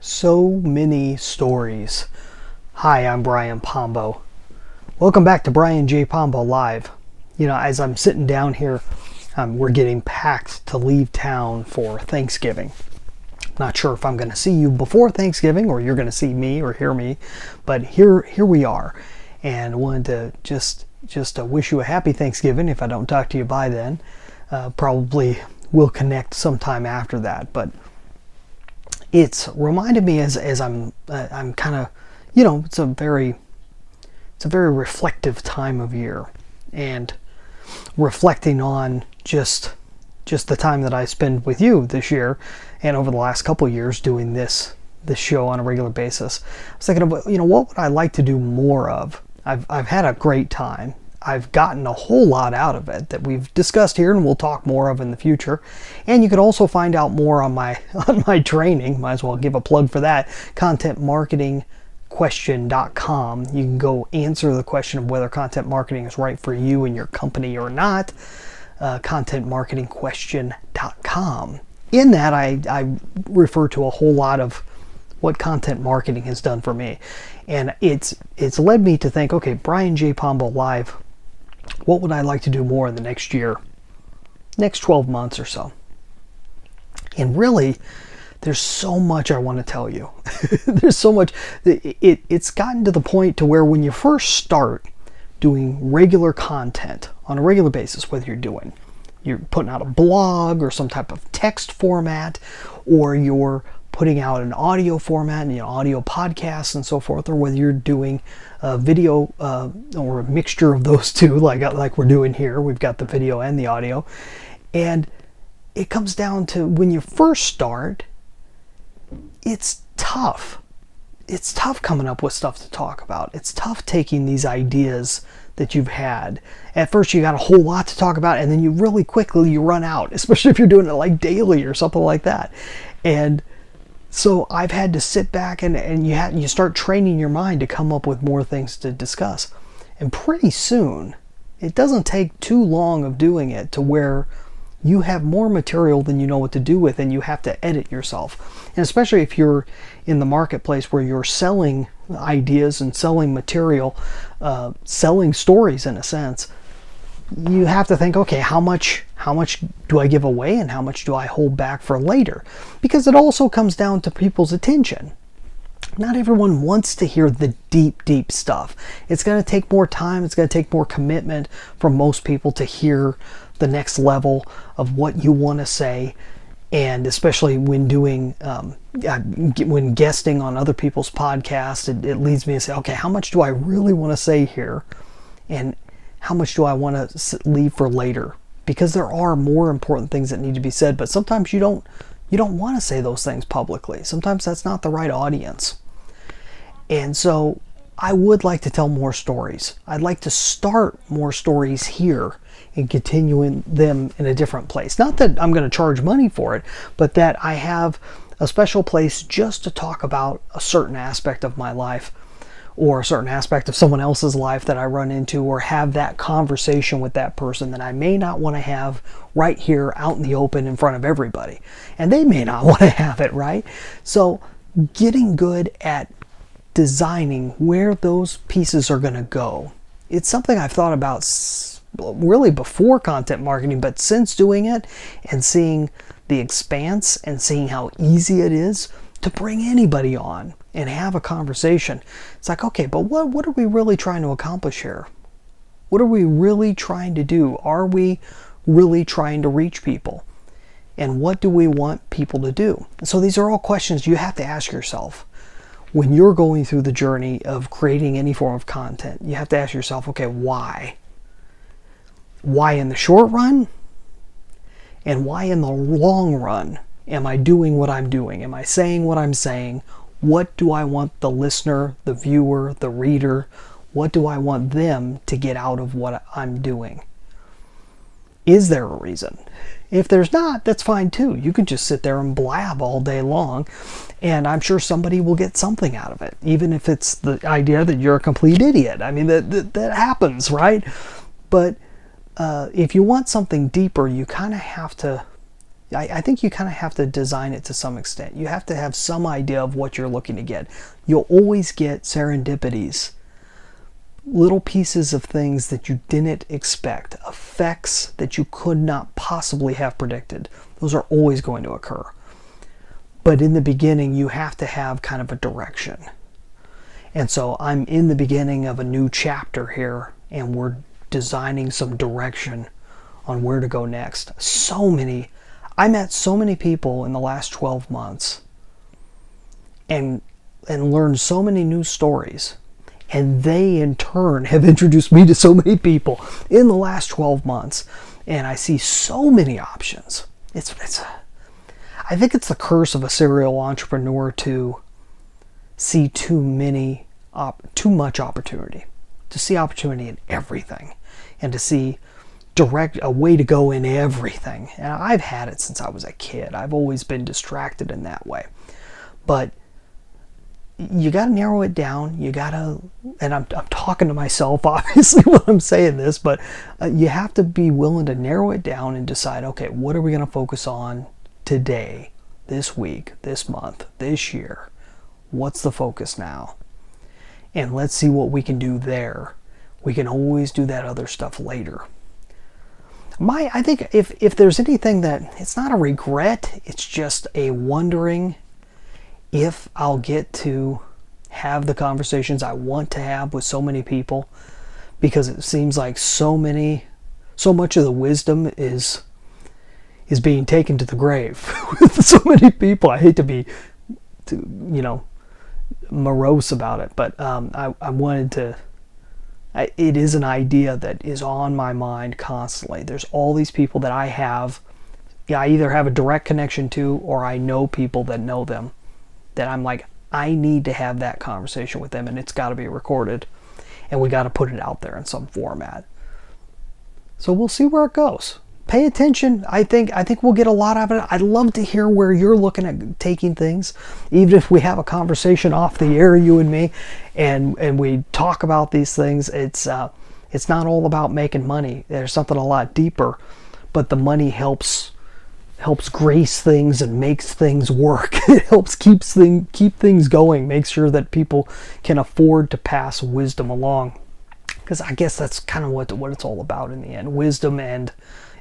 So many stories. Hi, I'm Brian Pombo. Welcome back to Brian J. Pombo Live. You know, as I'm sitting down here, we're getting packed to leave town for Thanksgiving. Not sure if I'm going to see you before Thanksgiving or you're going to see me or hear me, but here we are. And I wanted to just wish you a happy Thanksgiving if I don't talk to you by then. Probably will connect sometime after that, but it's reminded me as I'm kind of, it's a very reflective time of year, and reflecting on just the time that I spend with you this year and over the last couple of years doing this show on a regular basis. I was thinking about, what would I like to do more of? I've had a great time. I've gotten a whole lot out of it that we've discussed here and we'll talk more of in the future. And you can also find out more on my training. Might as well give a plug for that. contentmarketingquestion.com. You can go answer the question of whether content marketing is right for you and your company or not. Contentmarketingquestion.com. In that, I refer to a whole lot of what content marketing has done for me. And it's led me to think, okay, Brian J. Pombo Live, what would I like to do more in the next year, next 12 months or so? And really, there's so much I want to tell you. There's so much. It's gotten to the point to where when you first start doing regular content on a regular basis, whether you're putting out a blog or some type of text format, or you're putting out an audio format, audio podcasts and so forth, or whether you're doing a video or a mixture of those two, like we're doing here. We've got the video and the audio. And it comes down to when you first start, it's tough. It's tough coming up with stuff to talk about. It's tough taking these ideas that you've had. At first you got a whole lot to talk about, and then you really quickly you run out, especially if you're doing it like daily or something like that. And so I've had to sit back and you start training your mind to come up with more things to discuss. And pretty soon, it doesn't take too long of doing it to where you have more material than you know what to do with, and you have to edit yourself. And especially if you're in the marketplace where you're selling ideas and selling material, selling stories in a sense, you have to think, okay, how much do I give away and how much do I hold back for later? Because it also comes down to people's attention. Not everyone wants to hear the deep stuff. It's going to take more time. It's going to take more commitment from most people to hear the next level of what you want to say. And especially when doing, when guesting on other people's podcasts, it leads me to say, okay, how much do I really want to say here? And how much do I want to leave for later? Because there are more important things that need to be said, but sometimes you don't want to say those things publicly. Sometimes that's not the right audience. And so I would like to tell more stories. I'd like to start more stories here and continuing them in a different place. Not that I'm going to charge money for it, but that I have a special place just to talk about a certain aspect of my life, or a certain aspect of someone else's life that I run into, or have that conversation with that person that I may not want to have right here out in the open in front of everybody. And they may not want to have it, right? So getting good at designing where those pieces are going to go. It's something I've thought about really before content marketing, but since doing it and seeing the expanse and seeing how easy it is to bring anybody on and have a conversation. It's like, okay, but what are we really trying to accomplish here? What are we really trying to do? Are we really trying to reach people? And what do we want people to do? So these are all questions you have to ask yourself when you're going through the journey of creating any form of content. You have to ask yourself, okay, why? Why in the short run? And why in the long run am I doing what I'm doing? Am I saying what I'm saying? What do I want the listener, the viewer, the reader, what do I want them to get out of what I'm doing? Is there a reason? If there's not, that's fine too. You can just sit there and blab all day long, and I'm sure somebody will get something out of it, even if it's the idea that you're a complete idiot. I mean, that happens, right? But if you want something deeper, you kind of have to I think you kind of have to design it to some extent. You have to have some idea of what you're looking to get. You'll always get serendipities, little pieces of things that you didn't expect, effects that you could not possibly have predicted. Those are always going to occur. But in the beginning, you have to have kind of a direction. And so I'm in the beginning of a new chapter here, and we're designing some direction on where to go next. I met so many people in the last 12 months and learned so many new stories. And they in turn have introduced me to so many people in the last 12 months. And I see so many options. I think it's the curse of a serial entrepreneur to see too much opportunity, to see opportunity in everything, and to see a way to go in everything. And I've had it since I was a kid. I've always been distracted in that way. But you got to narrow it down. You got to, and I'm talking to myself obviously when I'm saying this, but you have to be willing to narrow it down and decide, okay, what are we going to focus on today, this week, this month, this year? What's the focus now? And let's see what we can do there. We can always do that other stuff later. I think if there's anything that, it's not a regret, it's just a wondering if I'll get to have the conversations I want to have with so many people, because it seems like so much of the wisdom is being taken to the grave with so many people. I hate to be, morose about it, but I wanted to. It is an idea that is on my mind constantly. There's all these people that I either have a direct connection to, or I know people that know them, that I'm like, I need to have that conversation with them, and it's got to be recorded, and we got to put it out there in some format. So we'll see where it goes. Pay attention. I think we'll get a lot out of it. I'd love to hear where you're looking at taking things, even if we have a conversation off the air, you and me, and we talk about these things. It's not all about making money. There's something a lot deeper, but the money helps grace things and makes things work. It helps keep things going, makes sure that people can afford to pass wisdom along. Because I guess that's kind of what it's all about in the end. Wisdom and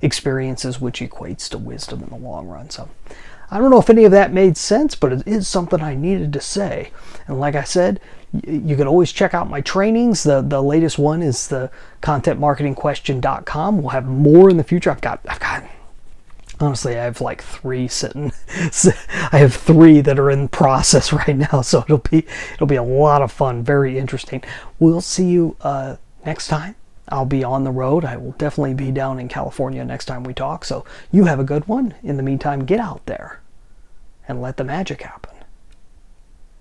experiences, which equates to wisdom in the long run. So I don't know if any of that made sense, but it is something I needed to say. And like I said, you can always check out my trainings. The latest one is the contentmarketingquestion.com. We'll have more in the future. I've got honestly, I have like 3 sitting. I have 3 that are in process right now, so it'll be a lot of fun, very interesting. We'll see you next time. I'll be on the road. I will definitely be down in California next time we talk. So you have a good one. In the meantime, get out there and let the magic happen.